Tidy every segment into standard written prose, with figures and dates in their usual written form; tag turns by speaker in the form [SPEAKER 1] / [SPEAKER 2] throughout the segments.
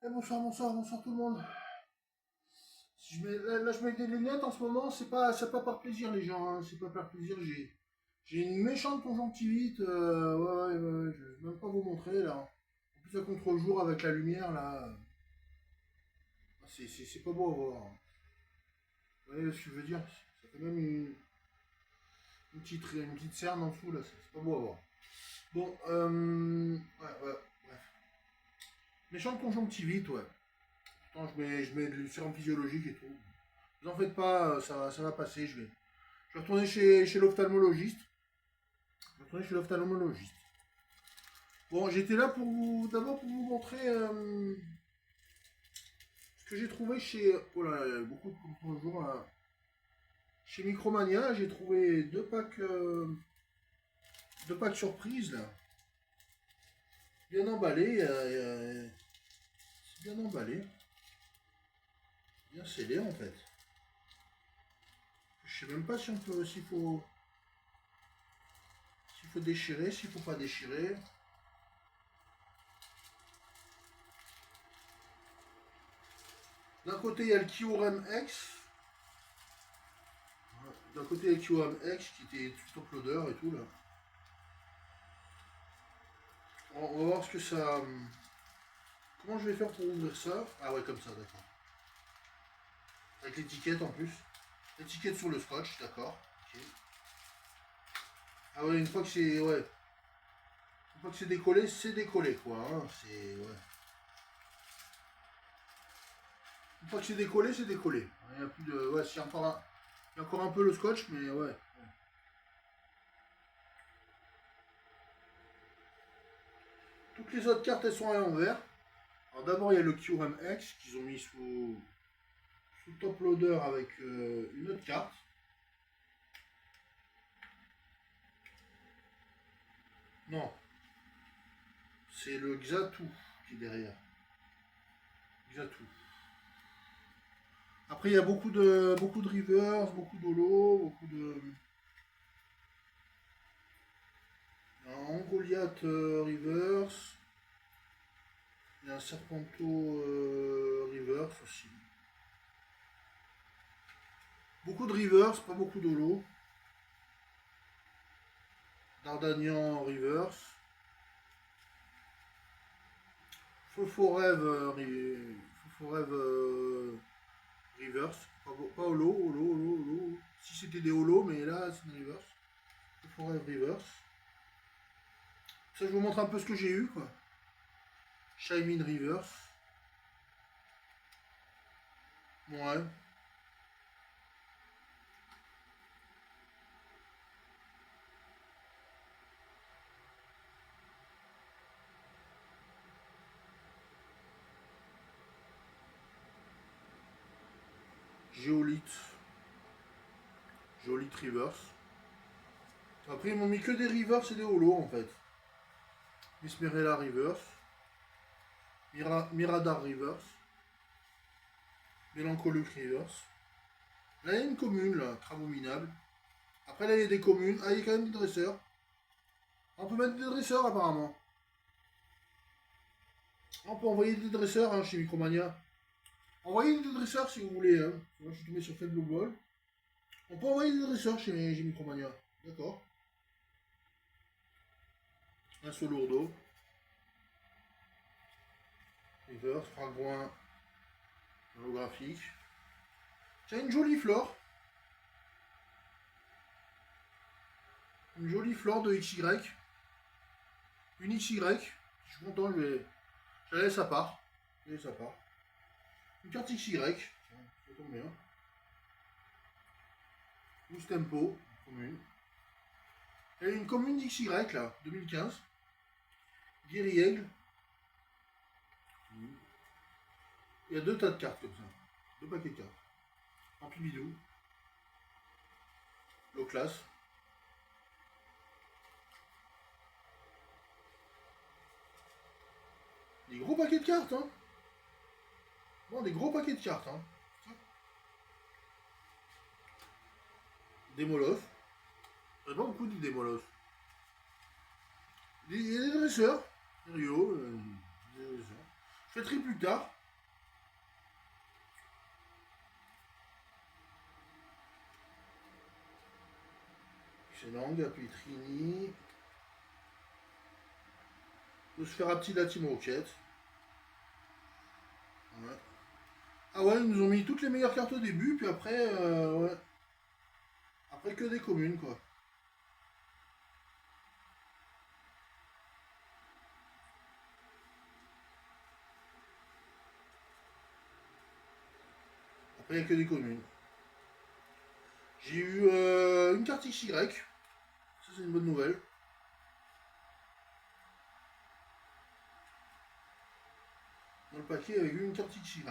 [SPEAKER 1] Bonsoir, bonsoir, bonsoir tout le monde. Si je mets, là, je mets des lunettes en ce moment, c'est pas par plaisir les gens, hein, c'est pas par plaisir. J'ai une méchante conjonctivite, ouais, ouais, ouais, je vais même pas vous montrer là. En plus, à contre-jour avec la lumière là, c'est pas beau à voir, hein. Vous voyez ce que je veux dire? Ça fait même une petite cerne en dessous là, c'est pas beau à voir. Bon, ouais, ouais, bref. Méchante conjonctivite, ouais. Pourtant, je mets du sérum physiologique et tout. Vous en faites pas, ça va passer, je vais retourner chez l'ophtalmologiste. Je vais retourner chez l'ophtalmologiste. Bon, j'étais là d'abord pour vous montrer ce que j'ai trouvé chez. Oh là, il y a beaucoup de contre-jours là. Chez Micromania, j'ai trouvé deux packs surprises là. Bien emballés. C'est bien emballé. Bien scellé en fait. Je sais même pas si on peut, s'il faut déchirer, s'il faut pas déchirer. D'un côté, il y a le Kiorem X. D'un côté, il y a le Kiorem X qui était tout top loader et tout là. On va voir ce que ça. Comment je vais faire pour ouvrir ça? Ah ouais, comme ça, d'accord. Avec l'étiquette en plus. L'étiquette sur le scotch, d'accord. Ok. Ah ouais, une fois que c'est. Ouais. Une fois que c'est décollé quoi. Hein. C'est. Ouais. Une fois que c'est décollé, c'est décollé. Il n'y a plus de. Ouais, il y a encore un peu le scotch, mais ouais. Toutes les autres cartes, elles sont à l'envers. Alors d'abord, il y a le QRM X qu'ils ont mis sous top loader avec une autre carte. Non, c'est le Xatu qui est derrière. Xatu. Après, il y a beaucoup de rivers, beaucoup d'holo, beaucoup de. Un Goliath reverse. Il y a un Serpento reverse aussi. Beaucoup de reverse, pas beaucoup d'holo. Dardanian reverse. Foforève reverse. Pas holo, holo, holo, holo. Si c'était des holo, mais là c'est une reverse. Foforève reverse. Ça, je vous montre un peu ce que j'ai eu, quoi. Shaimin reverse. Ouais. Géolite. Géolite reverse. Après, ils m'ont mis que des reverse et des holo, en fait. Mismerella reverse. Miradar reverse. Mélancolique reverse. Là, il y a une commune, là, cravominable. Après, là, il y a des communes. Ah, il y a quand même des dresseurs. On peut mettre des dresseurs, apparemment. On peut envoyer des dresseurs hein, chez Micromania. Envoyez des dresseurs si vous voulez. Hein. Moi, je suis tombé sur Fed Blue Ball. On peut envoyer des dresseurs chez Micromania. D'accord. Un seul lourdeau. Reverse, fragouin holographique. Tiens, une jolie flore. Une jolie flore de XY. Une XY. Je suis content, je la laisse à part. Je la laisse à part. Une carte XY. Tiens, ça tombe bien. Loose Tempo. Commune. Et une commune d'XY là, 2015. Guéry Aigle. Il y a deux tas de cartes comme ça. Deux paquets de cartes. Ampibidou. Low class. Des gros paquets de cartes, hein. Bon, des gros paquets de cartes, hein. Démolof. Il n'y a pas beaucoup de Démolof. Il y a des dresseurs. Rio. Des dresseurs. Je fêterai plus tard. Excellent, Gapitrini. On peut se faire un petit la Team Rocket. Ouais. Ah ouais, ils nous ont mis toutes les meilleures cartes au début, puis après, ouais. Après que des communes, quoi. Après, il n'y a que des communes. J'ai eu une carte XY. Ça, c'est une bonne nouvelle. Dans le paquet, avec une carte XY.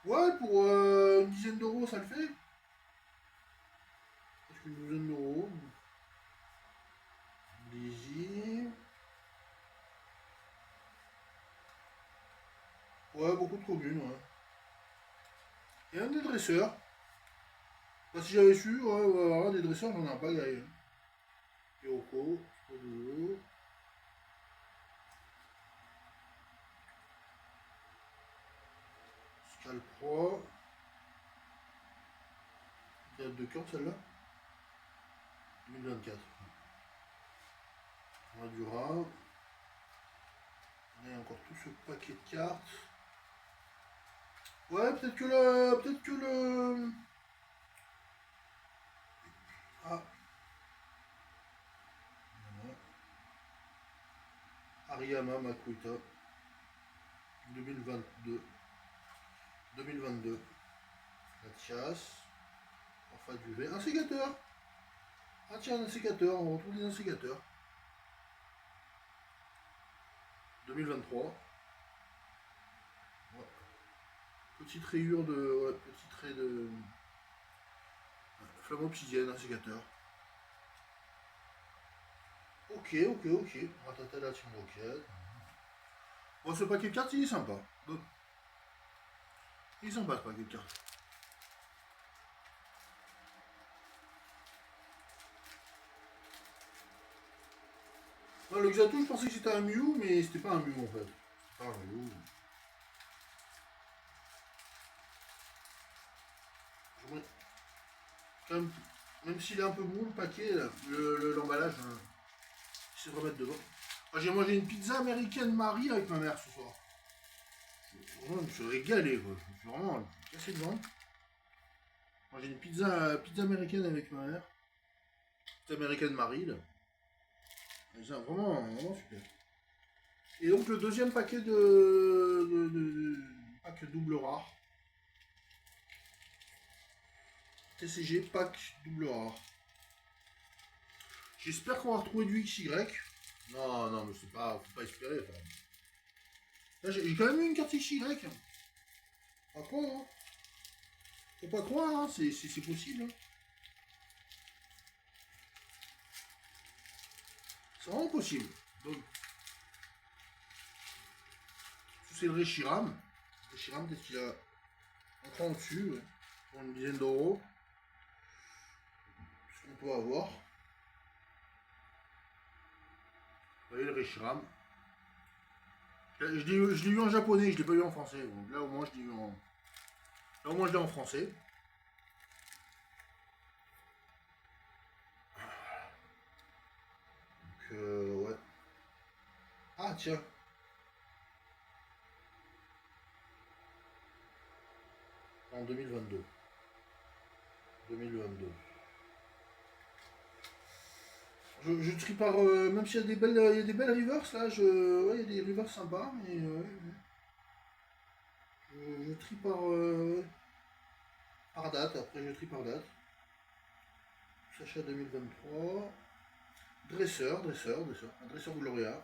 [SPEAKER 1] Ouais, pour une dizaine d'euros, ça le fait. Presque une douzaine d'euros. Lizzie. Ouais, beaucoup de communes, ouais. Et un des dresseurs. Bah, si j'avais su, ouais, voilà, des dresseurs, j'en ai un pas gagné. Yoko, Odolo. Scalpro. Date de quand celle-là 2024. Radura. On a encore tout ce paquet de cartes. Ouais, peut-être que le. Peut-être que le. Ah. Voilà. Ariyama Makuita. 2022. 2022. La chasse. Enfin du V. Un sécateur. Ah tiens, un sécateur. On retrouve des insécateurs. 2023. Ouais. Petite rayure de. Ouais, petit trait de. Flamme obsidienne, un sécateur. Ok, ok, ok. Ratatata, Team Rocket. Bon, ce paquet de cartes, il est sympa. Bon. Il est sympa ce paquet de cartes. Non, le Xato, je pensais que c'était un Mew, mais c'était pas un Mew en fait. C'était pas un Mew. Quand même, même s'il est un peu mou, le paquet, l'emballage, c'est de remettre dedans. Ah, j'ai mangé une pizza américaine Marie avec ma mère ce soir. Vraiment, je me suis régalé, quoi. Je me suis vraiment cassé dedans. J'ai une pizza américaine avec ma mère. Pizza américaine Marie, là. C'est vraiment super. Et donc le deuxième paquet de pack double rare. TCG pack double rare. J'espère qu'on va retrouver du XY. Non, non, mais c'est pas, faut pas espérer. Enfin. Là, j'ai quand même eu une carte XY. Pas croire, hein. Faut pas croire, hein. C'est possible. Hein. C'est vraiment possible. Donc, c'est le Reshiram. Reshiram, peut-être qu'il a un cran au-dessus, ouais. Pour une dizaine d'euros. Ce qu'on peut avoir. Vous voyez le Reshiram. Je l'ai eu en japonais, je l'ai pas eu en français. Donc là au moins je l'ai eu en. Là au moins je l'ai en français. Donc ouais. Ah tiens. En 2022. 2022. Je trie par. Même s'il y a des belles. Il y a des belles reverse là, ouais, il y a des reverse sympas, mais je trie par date, après je trie par date. Sacha 2023. Dresseur. Un dresseur Gloria.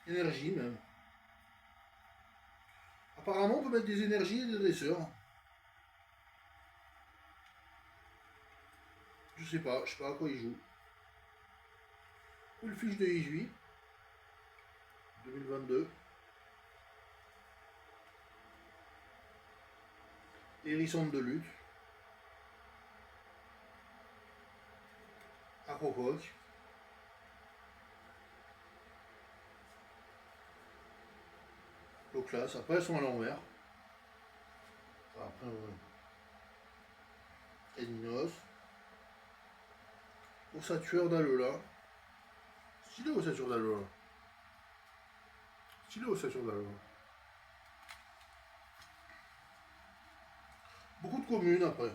[SPEAKER 1] Énergie même. Apparemment on peut mettre des énergies et des dresseurs. Je sais pas à quoi il joue. Une fiche de Ijui 2022. Hérisson de lutte. Aquacoque. classe. Après, elles sont à l'envers. Après, Caninos. Ossature d'Alola. Stylé ossature d'Alola. Stylé ossature d'Alola. Beaucoup de communes après.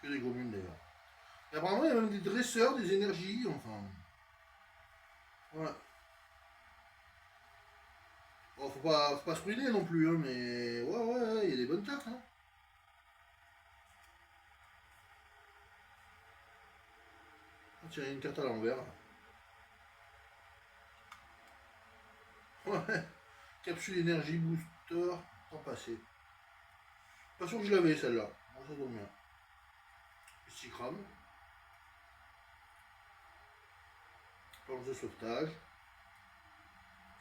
[SPEAKER 1] Que des communes d'ailleurs. Et apparemment, il y a même des dresseurs, des énergies, enfin. Voilà. Bon, faut pas se ruiner non plus, hein, mais ouais, il y a des bonnes cartes. Hein. Ah, tiens, il y a une carte à l'envers. Ouais. Capsule énergie booster, temps passé. Pas sûr que je l'avais celle-là. Bon, ça tombe bien. Psychram. Planche de sauvetage.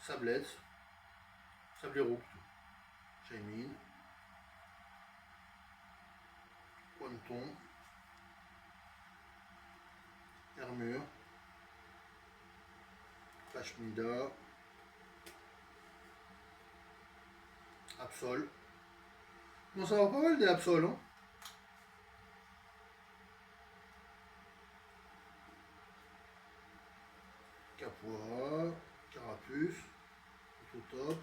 [SPEAKER 1] Sablette. Sablero plutôt. Shaymin. Quanton. Armure. Flashmida. Absol. Bon, ça va pas mal des Absol, hein. Capoeira. Carapuce. Autotop.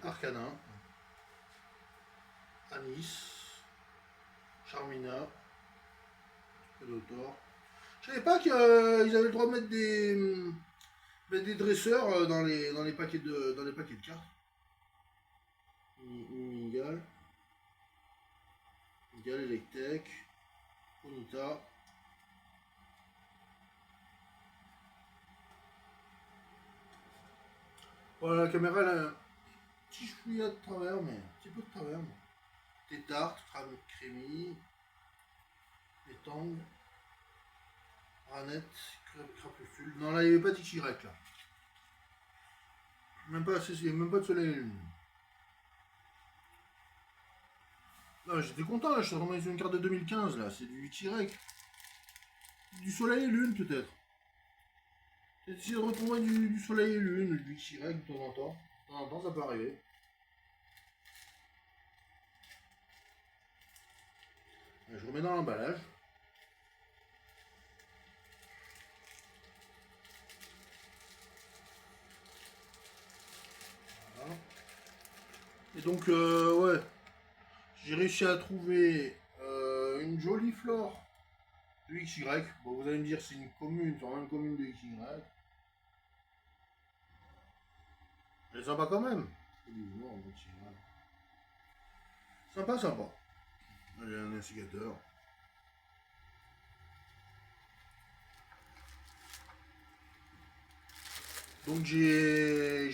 [SPEAKER 1] Arcana. Anis. Charmina. Predator. Je savais pas qu'ils avaient le droit de mettre des dresseurs dans les paquets de cartes. Minigal. Minigal, Electek. Onita. Voilà, la caméra elle a un petit chouïa de travers, mais un petit peu de travers. Tétarte, Crémy. Étang. Ranette, Crapuscule. Non, là, il n'y avait pas de XY, là. Même pas, il n'y a même pas de soleil et lune. Non, j'étais content, là, je suis retombé sur une carte de 2015, là. C'est du XY. Du soleil et lune, peut-être. Peut-être essayer de retrouver du soleil et lune, du XY, de temps en temps. De temps en temps, ça peut arriver. Je remets dans l'emballage. Voilà. Et donc, ouais. J'ai réussi à trouver une jolie flore de XY. Bon, vous allez me dire, c'est une commune, c'est vraiment une commune de XY. Elle est sympa quand même. Sympa, sympa. Il y a un instigateur. Donc j'ai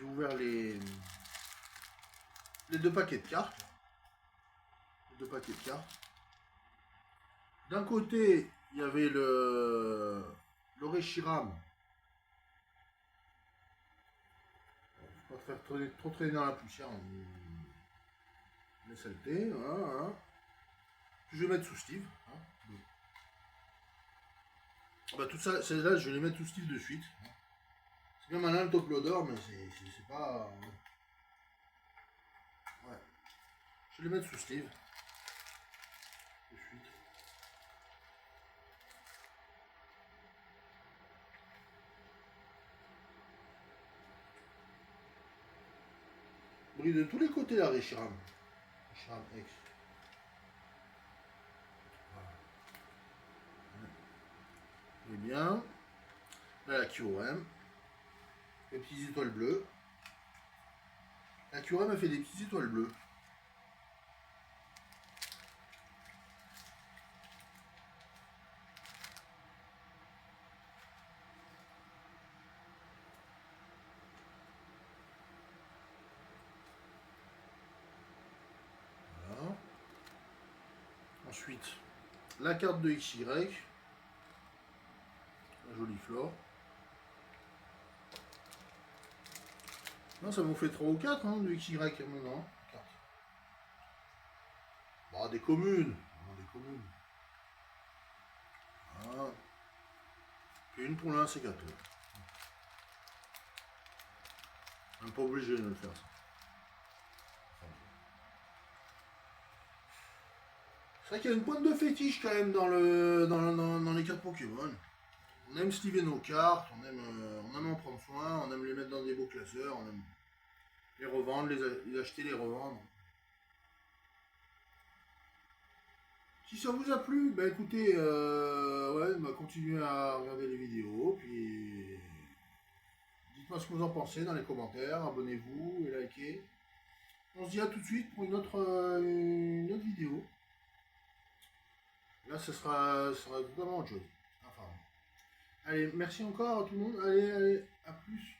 [SPEAKER 1] ouvert les deux paquets de cartes. Les deux paquets de cartes. D'un côté, il y avait l'Oreshiram. Faut pas faire trop traîner dans la poussière. Les saletés, voilà. Je vais mettre sous Steve. Hein. Bah, tout ça, celles-là, je vais les mettre sous Steve de suite. C'est bien malin le top loader, mais c'est pas. Ouais. Je vais les mettre sous Steve. De suite. Brille de tous les côtés là, Reshiram. Reshiram X. Voilà. Et bien. Là, la QRM. Les petites étoiles bleues. La QRM a fait des petites étoiles bleues. Voilà. Ensuite, la carte de XY. La jolie flore. Non, ça vous fait 3 ou 4 hein, de XY maintenant. Bah, des communes. Des communes. Voilà. Et une pour l'insécateur. On n'est pas obligé de le faire ça. C'est vrai qu'il y a une pointe de fétiche quand même dans les cartes Pokémon. On aime sliver nos cartes, on aime en prendre soin, on aime les mettre dans des beaux classeurs, on aime les revendre, les acheter, les revendre. Si ça vous a plu, bah écoutez, ouais, bah continuez à regarder les vidéos, puis dites-moi ce que vous en pensez dans les commentaires, abonnez-vous et likez. On se dit à tout de suite pour une autre vidéo. Là, ce sera totalement autre chose. Enfin, allez, merci encore à tout le monde. Allez, à plus.